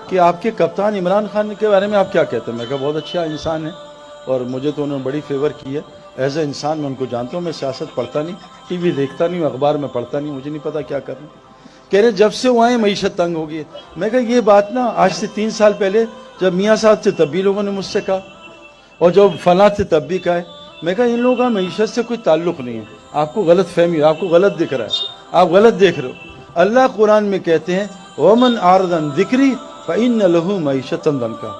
کہ آپ کے کپتان عمران خان کے بارے میں آپ کیا کہتے ہیں؟ میں کہا بہت اچھا انسان ہے اور مجھے تو انہوں نے بڑی فیور کی ہے، ایز اے انسان میں ان کو جانتا ہوں، میں سیاست پڑھتا نہیں، ٹی وی دیکھتا نہیں، اخبار میں پڑھتا نہیں، مجھے نہیں پتا کیا کرنا۔ کہہ رہے جب سے وہ آئے معیشت تنگ ہو گئی ہے۔ میں کہا یہ بات نا آج سے 3 سال پہلے جب میاں صاحب تھے تب بھی لوگوں نے مجھ سے کہا، اور جب فلاں تھے تب بھی کہا ہے۔ میں کہا ان لوگوں کا معیشت سے کوئی تعلق نہیں ہے، آپ کو غلط فہمی ہے، آپ کو غلط دکھ رہا ہے، آپ غلط دیکھ رہے ہو۔ اللہ قرآن میں کہتے ہیں وَمَنْ أَعْرَضَ عَنْ ذِكْرِي فَإِنَّ لَهُ مَعِيشَةً ضَنْكًا،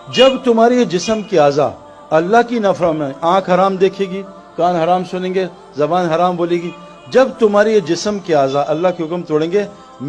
جب تمہاری یہ جسم کی اعضاء اللہ کی نافرمانی، آنکھ حرام دیکھے گی، کان حرام سنیں گے، زبان حرام بولے گی، جب تمہاری یہ جسم کے اعضاء اللہ کے حکم توڑیں گے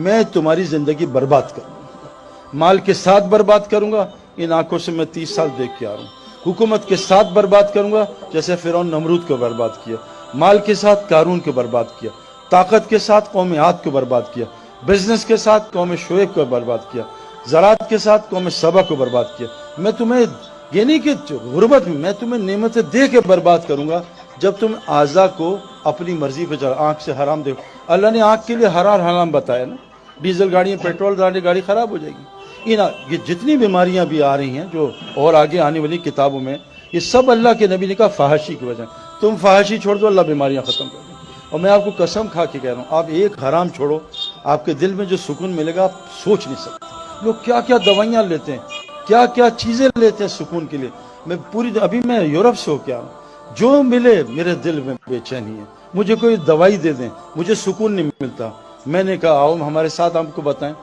میں تمہاری زندگی برباد کروں گا، مال کے ساتھ برباد کروں گا، ان آنکھوں سے میں 30 سال دیکھ کے آ رہا ہوں، حکومت کے ساتھ برباد کروں گا جیسے فرعون نمرود کو برباد کیا، مال کے ساتھ قارون کو برباد کیا، طاقت کے ساتھ قوم عاد کو برباد کیا، بزنس کے ساتھ قوم شعیب کو برباد کیا، زراعت کے ساتھ قوم سبا کو برباد کیا۔ میں تمہیں یہ نہیں کہ غربت میں تمہیں نعمتیں دے کے برباد کروں گا جب تم اعضاء کو اپنی مرضی پہ چلا، آنکھ سے حرام دیکھو۔ اللہ نے آنکھ کے لیے حرام بتایا نا، ڈیزل گاڑیاں پیٹرول گاڑی خراب ہو جائے گی۔ یہ جتنی بیماریاں بھی آ رہی ہیں جو اور آگے آنے والی کتابوں میں، یہ سب اللہ کے نبی نے کہا فحاشی کی وجہ۔ تم فحاشی چھوڑ دو اللہ بیماریاں ختم کر دیں۔ اور میں آپ کو قسم کھا کے کہہ رہا ہوں، آپ ایک حرام چھوڑو، آپ کے دل میں جو سکون ملے گا آپ سوچ نہیں سکتے۔ لوگ کیا کیا دوائیاں لیتے ہیں، کیا کیا چیزیں لیتے ہیں سکون کے لیے۔ میں ابھی میں یورپ سے ہو کے آیا ہوں، جو ملے میرے دل میں بے چینی ہے، مجھے کوئی دوائی دے دیں مجھے سکون نہیں ملتا۔ میں نے کہا آؤ ہمارے ساتھ آپ کو بتائیں۔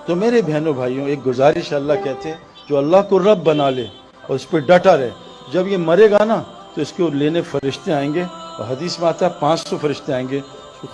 تو میرے بہنوں بھائیوں ایک گزارش اللہ کہتے ہیں جو اللہ کو رب بنا لے اور اس پہ ڈٹا رہے، جب یہ مرے گا نا تو اس کو لینے فرشتے آئیں گے، اور حدیث میں آتا ہے 500 فرشتے آئیں گے،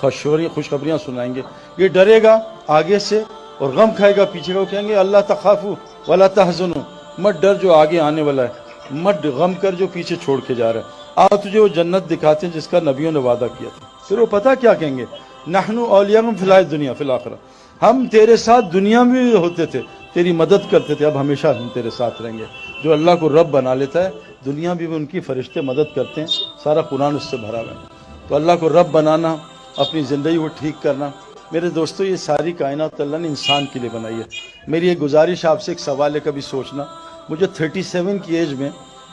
خوشخبریاں سنائیں گے۔ یہ ڈرے گا آگے سے اور غم کھائے گا پیچھے کا، وہ کہیں گے اللہ تخافوا ولا تحزنوا، مت ڈر جو آگے آنے والا ہے، مت غم کر جو پیچھے چھوڑ کے جا رہا ہے، آ تجھے وہ جنت دکھاتے ہیں جس کا نبیوں نے وعدہ کیا تھا۔ پھر وہ پتہ کیا کہیں گے، نحن اولیاءکم فی الحیاۃ الدنیا فی الآخرہ، ہم تیرے ساتھ دنیا میں بھی ہوتے تھے، تیری مدد کرتے تھے، اب ہمیشہ ہم تیرے ساتھ رہیں گے۔ جو اللہ کو رب بنا لیتا ہے دنیا بھی ان کی فرشتے مدد کرتے ہیں، سارا قرآن اس سے بھرا ہوا ہے۔ تو اللہ کو رب بنانا، اپنی زندگی کو ٹھیک کرنا۔ میرے دوستو یہ ساری کائنات اللہ نے انسان کے لیے بنائی ہے۔ میری ایک گزارش آپ سے، ایک سوال ہے کبھی سوچنا، مجھے 37 کی ایج میں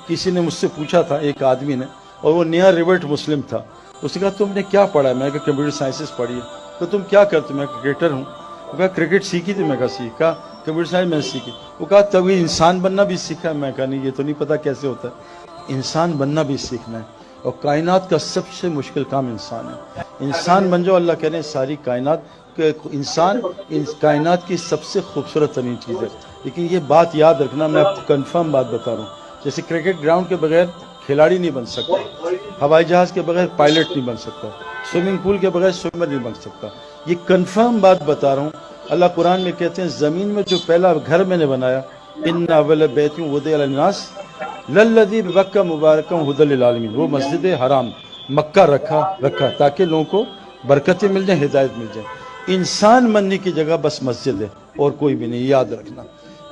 کسی نے مجھ سے پوچھا تھا، ایک آدمی نے، اور وہ نیا ریورٹ مسلم تھا، اس نے کہا تم نے کیا پڑھا ہے؟ میں نے کہا کمپیوٹر سائنسز پڑھی ہے۔ تو تم کیا کرتے؟ میں کرکٹر ہوں۔ وہ کہا کرکٹ سیکھی تھی؟ میں کہا سیکھا۔ کمپیوٹر سائنس میں نے سیکھی۔ وہ کہا تب یہ انسان بننا بھی سیکھا؟ میں کہا نہیں، یہ تو نہیں پتا کیسے ہوتا ہے، انسان بننا بھی سیکھنا ہے، اور کائنات کا سب سے مشکل کام انسان ہے۔ انسان بن جاؤ، اللہ کہہ رہے ہیں ساری کائنات انسان کائنات کی سب سے خوبصورت ترین چیز ہے۔ لیکن یہ بات یاد رکھنا، میں آپ کو کنفرم بات بتا رہا ہوں، جیسے کرکٹ گراؤنڈ کے بغیر کھلاڑی نہیں بن سکتا، ہوائی جہاز کے بغیر پائلٹ نہیں بن سکتا، سوئمنگ پول کے بغیر سوئمر نہیں بن سکتا۔ یہ کنفرم بات بتا رہا ہوں۔ اللہ قرآن میں کہتے ہیں زمین میں جو پہلا گھر میں نے بنایا، ان اول بیت وضع للناس للذی ببکہ مبارکا ھدی للعالمین، وہ مسجد حرام مکہ رکھا تاکہ لوگوں کو برکتیں مل جائیں، ہدایت مل جائے۔ انسان بننے کی جگہ بس مسجد ہے اور کوئی بھی نہیں، یاد رکھنا۔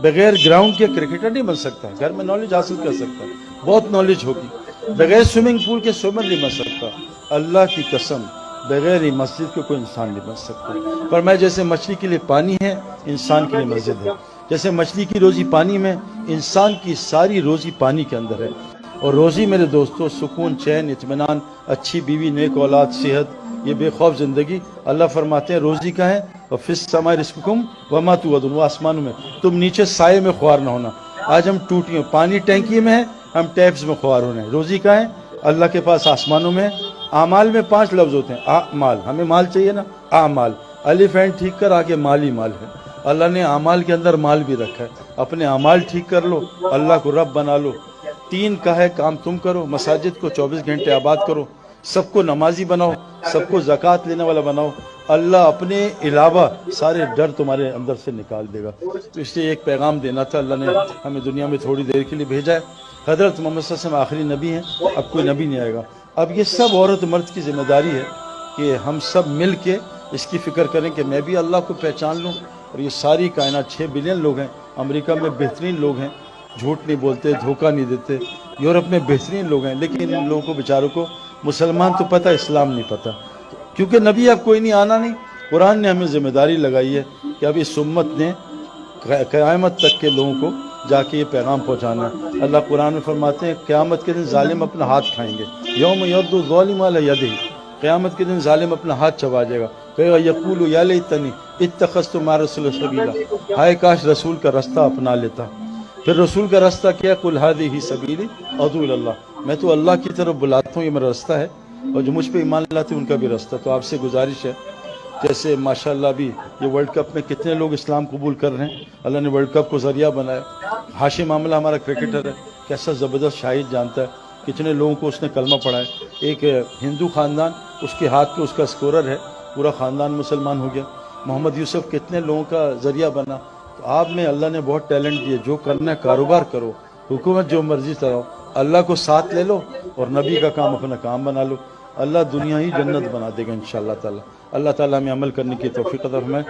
بغیر گراؤنڈ کے کرکٹر نہیں بن سکتا، گھر میں نالج حاصل کر سکتا، بہت نالج ہوگی۔ بغیر سوئمنگ پول کے سوئمر نہیں بن سکتا۔ اللہ کی قسم بغیر مسجد کے کوئی انسان نہیں بن سکتا۔ پر میں جیسے مچھلی کے لیے پانی ہے، انسان کے لیے مسجد ہے۔ جیسے مچھلی کی روزی پانی میں، انسان کی ساری روزی پانی کے اندر ہے۔ اور روزی میرے دوستو سکون، چین، اطمینان، اچھی بیوی، نیک اولاد، صحت، یہ بے خوف زندگی۔ اللہ فرماتے ہیں روزی کا ہے اور فی السماء رزقکم وما توعدون، وہ آسمانوں میں، تم نیچے سائے میں خوار نہ ہونا۔ آج ہم ٹوٹیوں، پانی ٹینکی میں ہے، ہم ٹیپس میں خوار ہو رہے ہیں۔ روزی کا ہے اللہ کے پاس آسمانوں میں۔ اعمال میں 5 لفظ ہوتے ہیں، اعمال، ہمیں مال چاہیے نا، اعمال، الف عین ٹھیک کر، آگے مال ہی مال ہے۔ اللہ نے اعمال کے اندر مال بھی رکھا ہے۔ اپنے اعمال ٹھیک کر لو، اللہ کو رب بنا لو۔ 3 کا ہے کام تم کرو، مساجد کو 24 گھنٹے آباد کرو، سب کو نمازی بناؤ، سب کو زکوٰۃ لینے والا بناؤ، اللہ اپنے علاوہ سارے ڈر تمہارے اندر سے نکال دے گا۔ تو اس لیے ایک پیغام دینا تھا، اللہ نے ہمیں دنیا میں تھوڑی دیر کے لیے بھیجا ہے۔ حضرت محمد صلی اللہ علیہ وسلم آخری نبی ہیں، اب کوئی نبی نہیں آئے گا۔ اب یہ سب عورت مرد کی ذمہ داری ہے کہ ہم سب مل کے اس کی فکر کریں کہ میں بھی اللہ کو پہچان لوں، اور یہ ساری کائنات 6 بلین لوگ ہیں، امریکہ میں بہترین لوگ ہیں، جھوٹ نہیں بولتے، دھوکہ نہیں دیتے، یورپ میں بہترین لوگ ہیں، لیکن ان لوگوں کو بیچاروں کو مسلمان تو پتہ، اسلام نہیں پتہ، کیونکہ نبی اب کوئی نہیں، آنا نہیں۔ قرآن نے ہمیں ذمہ داری لگائی ہے کہ اب اس امت نے قیامت تک کے لوگوں کو جا کے یہ پیغام پہنچانا ہے۔ اللہ قرآن میں فرماتے ہیں قیامت کے دن ظالم اپنا ہاتھ کھائیں گے، یوم یعض الظالم علی یدہ، قیامت کے دن ظالم اپنا ہاتھ چبا جائے گا، کہے گا یقول یا لیتنی اتخذت مع الرسول سبیلا، ہائے کاش رسول کا راستہ اپنا لیتا۔ پھر رسول کا راستہ کیا؟ قل ھذہ سبیلی ادعو الی اللہ، میں تو اللہ کی طرف بلاتا ہوں، یہ میرا راستہ ہے، اور جو مجھ پہ ایمان لاتے ہیں ان کا بھی راستہ۔ تو آپ سے گزارش ہے، جیسے ماشاءاللہ بھی یہ ورلڈ کپ میں کتنے لوگ اسلام قبول کر رہے ہیں، اللہ نے ورلڈ کپ کو ذریعہ بنایا۔ ہاشم عاملہ ہمارا کرکٹر ہے، کیسا زبردست شاہد جانتا ہے، کتنے لوگوں کو اس نے کلمہ پڑھا ہے۔ ایک ہندو خاندان، اس کے ہاتھ پہ اس کا اسکورر ہے، پورا خاندان مسلمان ہو گیا۔ محمد یوسف کتنے لوگوں کا ذریعہ بنا۔ تو آپ میں اللہ نے بہت ٹیلنٹ دیے، جو کرنا ہے کاروبار کرو، حکومت جو مرضی چلاؤ، اللہ کو ساتھ لے لو اور نبی کا کام اپنا کام بنا لو، اللہ دنیا ہی جنت بنا دے گا انشاءاللہ تعالی۔ اللہ تعالیٰ ہمیں عمل کرنے کی توفیق عطا فرمائے۔